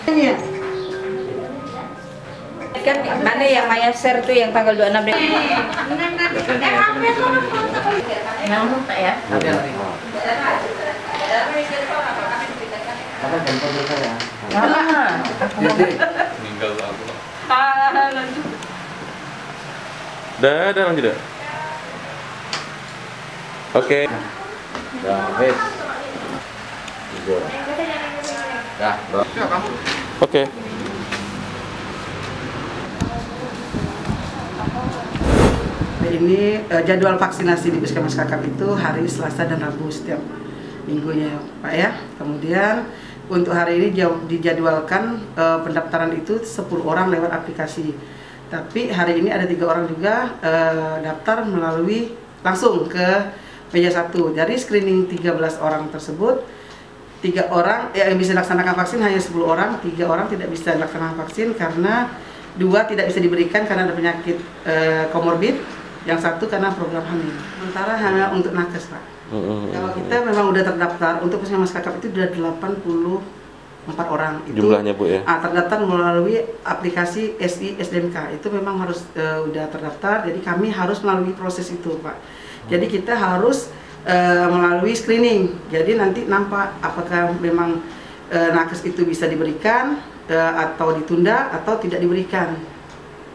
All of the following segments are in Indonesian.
Iya. Kan mana yang Maya share tuh yang tanggal 26 Desember. Yang lupa ya. Dah lanjut dah. Oke. Dah, wes. Dah, Oke. Ini jadwal vaksinasi di Puskesmas Kakap itu hari Selasa dan Rabu setiap minggunya, Pak ya. Kemudian untuk hari ini dijadwalkan pendaftaran itu 10 orang lewat aplikasi. Tapi hari ini ada 3 orang juga daftar melalui langsung ke meja 1. Jadi screening 13 orang tersebut, 3 orang yang bisa dilaksanakan vaksin hanya 10 orang, 3 orang tidak bisa dilaksanakan vaksin karena 2 tidak bisa diberikan karena ada penyakit komorbid, yang 1 karena program hamil. Sementara hanya untuk nakes, Pak. Kalau kita memang udah terdaftar untuk Puskesmas Kakap itu sudah 84 orang itu Jumlahnya, Bu ya. Terdaftar melalui aplikasi SI SDMK. Itu memang harus udah terdaftar, jadi kami harus melalui proses itu, Pak. Jadi kita harus melalui screening. Jadi nanti nampak apakah memang nakes itu bisa diberikan atau ditunda atau tidak diberikan.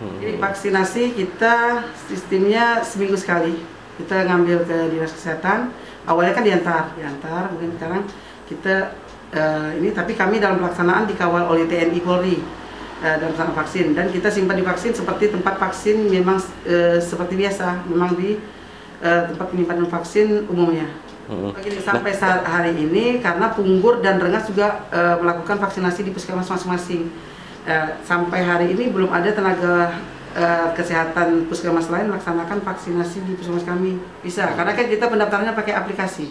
Jadi vaksinasi kita sistemnya seminggu sekali. Kita ngambil ke dinas kesehatan. Awalnya kan diantar, mungkin sekarang kita ini, tapi kami dalam pelaksanaan dikawal oleh TNI Polri dalam pelaksanaan vaksin, dan kita simpan di vaksin seperti tempat vaksin memang seperti biasa, memang di tempat penyimpanan vaksin umumnya. Sampai saat hari ini karena Punggur dan Rengas juga melakukan vaksinasi di puskesmas masing-masing. Sampai hari ini belum ada tenaga kesehatan puskesmas lain melaksanakan vaksinasi di puskesmas kami. Bisa, karena kan kita pendaftarannya pakai aplikasi.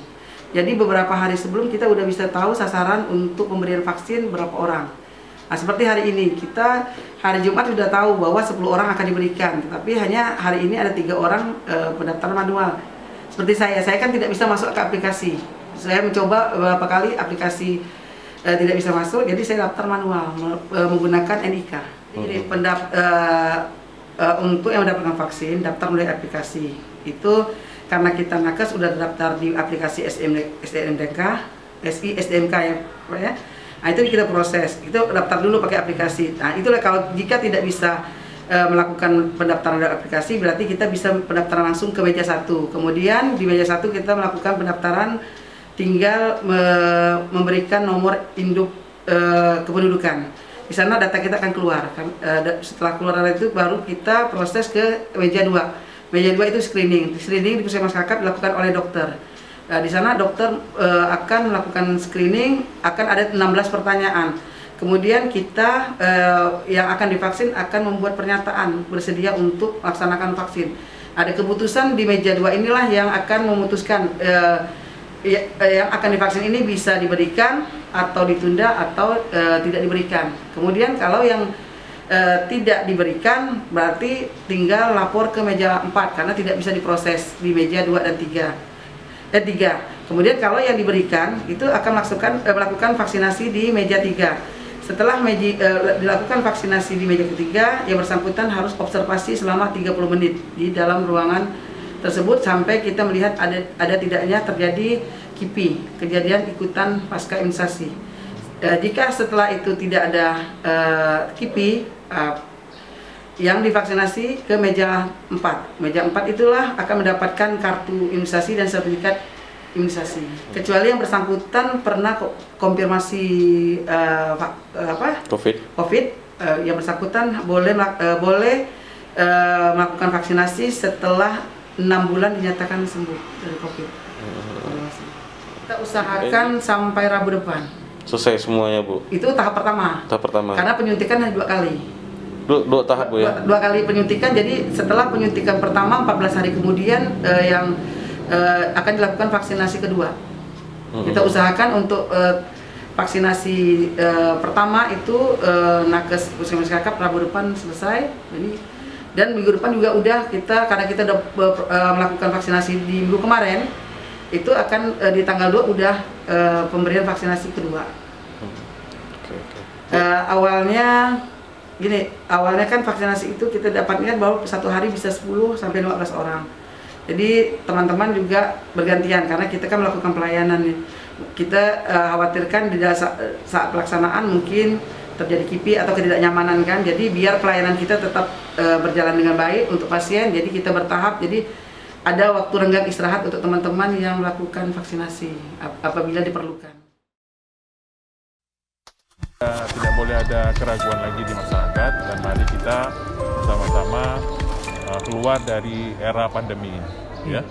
Jadi beberapa hari sebelum kita udah bisa tahu sasaran untuk pemberian vaksin berapa orang. Nah, seperti hari ini, kita hari Jumat sudah tahu bahwa 10 orang akan diberikan. Tapi hanya hari ini ada 3 orang pendaftaran manual. Seperti saya kan tidak bisa masuk ke aplikasi. Saya mencoba beberapa kali aplikasi tidak bisa masuk, jadi saya daftar manual menggunakan NIK. Jadi untuk yang mendapatkan vaksin, daftar melalui aplikasi. Itu karena kita nakes sudah terdaftar di aplikasi SDMK, SI SDMK ya, Pak ya. Nah, itu kita proses, itu daftar dulu pakai aplikasi. Nah, itulah kalau jika tidak bisa melakukan pendaftaran dari aplikasi, berarti kita bisa pendaftaran langsung ke meja 1. Kemudian di meja 1 kita melakukan pendaftaran, tinggal memberikan nomor induk kependudukan. Di sana data kita akan keluar. Setelah keluar data itu baru kita proses ke meja 2. Meja 2 itu screening. Screening di Puskesmas Kakap dilakukan oleh dokter. Di sana dokter akan melakukan screening, akan ada 16 pertanyaan. Kemudian kita yang akan divaksin akan membuat pernyataan bersedia untuk melaksanakan vaksin. Ada keputusan di meja 2 inilah yang akan memutuskan yang akan divaksin ini bisa diberikan atau ditunda atau tidak diberikan. Kemudian kalau yang tidak diberikan berarti tinggal lapor ke meja 4 karena tidak bisa diproses di meja 2 dan 3. Kemudian kalau yang diberikan itu akan melakukan vaksinasi di meja 3. Setelah dilakukan vaksinasi di meja ketiga, yang bersangkutan harus observasi selama 30 menit di dalam ruangan tersebut sampai kita melihat ada tidaknya terjadi KIPI, kejadian ikutan pasca imunisasi. Jika setelah itu tidak ada KIPI, yang divaksinasi ke meja 4. Meja 4 itulah akan mendapatkan kartu imunisasi dan sertifikat imunisasi. Kecuali yang bersangkutan pernah konfirmasi COVID, yang bersangkutan boleh melakukan vaksinasi setelah 6 bulan dinyatakan sembuh dari COVID. Kita usahakan sampai Rabu depan. Selesai semuanya, Bu? Itu tahap pertama. Tahap pertama. Karena penyuntikan hanya 2 kali. Dua tahap, Bu ya? 2 kali penyuntikan, jadi setelah penyuntikan pertama 14 hari kemudian yang akan dilakukan vaksinasi kedua. Kita usahakan untuk vaksinasi pertama itu nakes Puskesmas Kakap Rabu depan selesai. Dan minggu depan juga udah karena kita udah melakukan vaksinasi di minggu kemarin, itu akan di tanggal 2 udah pemberian vaksinasi kedua. Awalnya gini, awalnya kan vaksinasi itu kita dapatnya bahwa satu hari bisa 10 sampai 15 orang. Jadi teman-teman juga bergantian karena kita kan melakukan pelayanan nih. Kita khawatirkan di saat pelaksanaan mungkin terjadi KIPI atau ketidaknyamanan kan. Jadi biar pelayanan kita tetap berjalan dengan baik untuk pasien. Jadi kita bertahap. Jadi ada waktu renggang istirahat untuk teman-teman yang melakukan vaksinasi apabila diperlukan. Tidak boleh ada keraguan lagi di masyarakat dan mari kita bersama-sama keluar dari era pandemi ini. Ya.